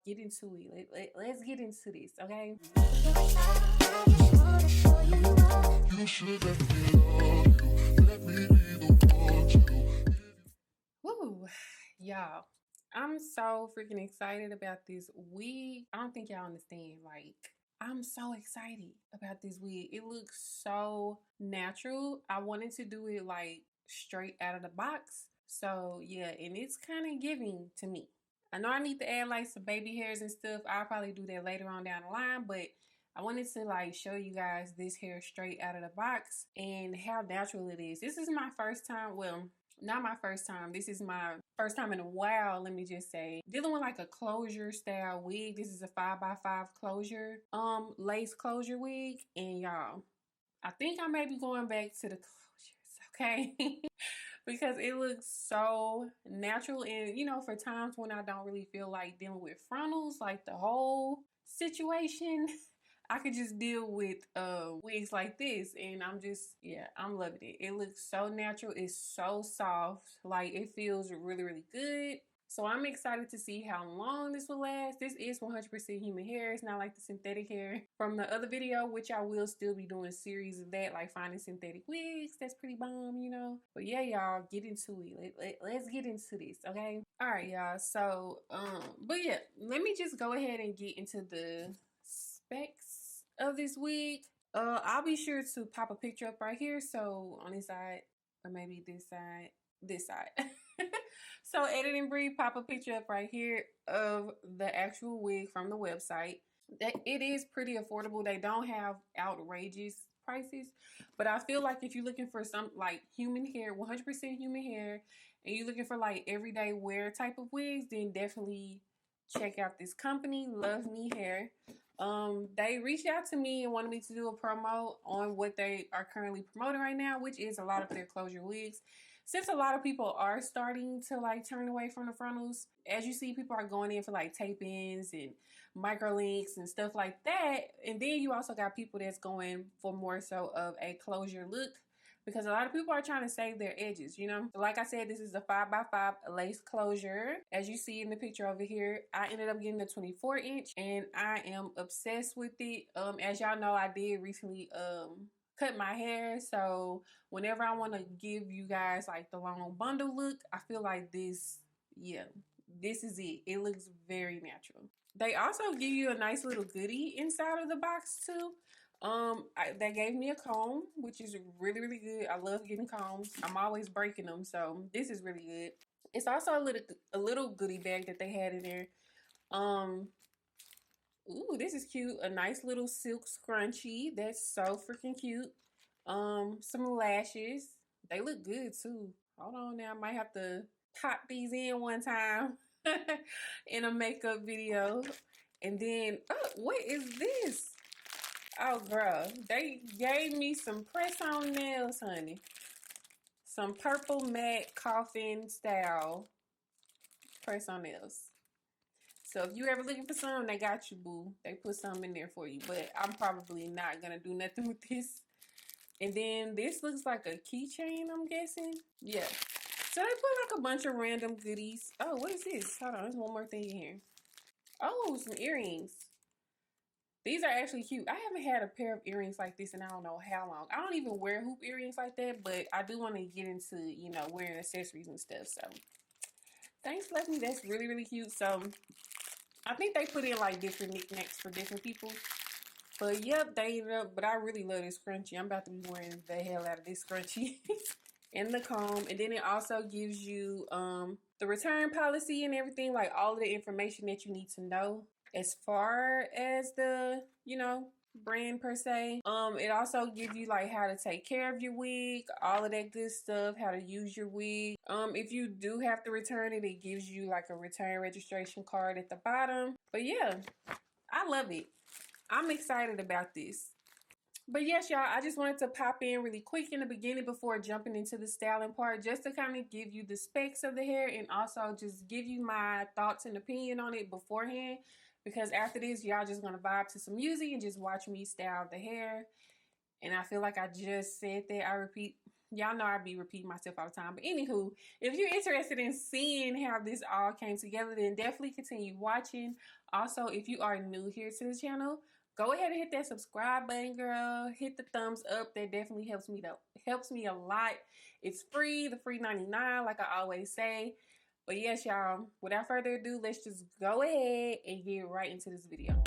get into it. Let's get into this, okay? You should let me love you. Let me be the one to. Woo, y'all. I'm so freaking excited about this wig. I don't think y'all understand. Like, I'm so excited about this wig. It looks so natural. I wanted to do it like straight out of the box. So yeah, and it's kind of giving to me. I know I need to add like some baby hairs and stuff. I'll probably do that later on down the line, but I wanted to like show you guys this hair straight out of the box and how natural it is. This is my first time, well, not my first time. This is my first time in a while, let me just say, dealing with like a closure style wig. This is a 5x5 closure, lace closure wig. And y'all, I think I may be going back to the closures, okay? Because it looks so natural. And you know, for times when I don't really feel like dealing with frontals, like the whole situation, I could just deal with wigs like this, and I'm just, yeah, I'm loving it. It looks so natural. It's so soft. Like, it feels really, really good. So I'm excited to see how long this will last. This is 100% human hair. It's not like the synthetic hair from the other video, which I will still be doing a series of that, like finding synthetic wigs. That's pretty bomb, you know. But yeah, y'all, get into it. Let's get into this, okay? All right, y'all. So, but yeah, let me just go ahead and get into the specs of this wig. I'll be sure to pop a picture up right here. So on this side, or maybe this side, this side. So Edit and Breathe, pop a picture up right here of the actual wig from the website. That it is pretty affordable. They don't have outrageous prices, but I feel like if you're looking for some like human hair, 100% human hair, and you're looking for like everyday wear type of wigs, then definitely check out this company, LUVME Hair. They reached out to me and wanted me to do a promo on what they are currently promoting right now, which is a lot of their closure wigs. Since a lot of people are starting to like turn away from the frontals, as you see, people are going in for like tape-ins and micro links and stuff like that. And then you also got people that's going for more so of a closure look, because a lot of people are trying to save their edges, you know. Like I said, this is a 5x5 lace closure. As you see in the picture over here, I ended up getting a 24-inch, and I am obsessed with it. As y'all know, I did recently cut my hair, so whenever I want to give you guys like the long bundle look, I feel like this, yeah, this is it. It looks very natural. They also give you a nice little goodie inside of the box too. They gave me a comb, which is really, really good. I love getting combs. I'm always breaking them, so this is really good. It's also a little goodie bag that they had in there. Ooh, this is cute. A nice little silk scrunchie. That's so freaking cute. Some lashes. They look good too. Hold on now. I might have to pop these in one time in a makeup video. And then, oh, what is this? Oh, girl. They gave me some press-on nails, honey. Some purple matte coffin style press-on nails. So if you ever looking for some, they got you, boo. They put some in there for you. But I'm probably not going to do nothing with this. And then this looks like a keychain, I'm guessing. Yeah. So they put like a bunch of random goodies. Oh, what is this? Hold on, there's one more thing in here. Oh, some earrings. These are actually cute. I haven't had a pair of earrings like this in I don't know how long. I don't even wear hoop earrings like that, but I do want to get into, you know, wearing accessories and stuff. So thanks, Leslie. That's really, really cute. So I think they put in like different knickknacks for different people. But yep, they ended up, but I really love this scrunchie. I'm about to be wearing the hell out of this scrunchie. And the comb. And then it also gives you the return policy and everything, like all of the information that you need to know as far as the, you know, brand per se. It also gives you like how to take care of your wig, all of that good stuff, how to use your wig. If you do have to return it, it gives you like a return registration card at the bottom. But yeah, I love it. I'm excited about this. But yes, y'all, I just wanted to pop in really quick in the beginning before jumping into the styling part, just to kind of give you the specs of the hair and also just give you my thoughts and opinion on it beforehand. Because after this, y'all just going to vibe to some music and just watch me style the hair. And I feel like I just said that. I repeat Y'all know I be repeating myself all the time. But anywho, if you're interested in seeing how this all came together, then definitely continue watching. Also, if you are new here to the channel, go ahead and hit that subscribe button, girl. Hit the thumbs up. That definitely helps me a lot. It's free, the free 99, like I always say. But yes, y'all, without further ado, let's just go ahead and get right into this video.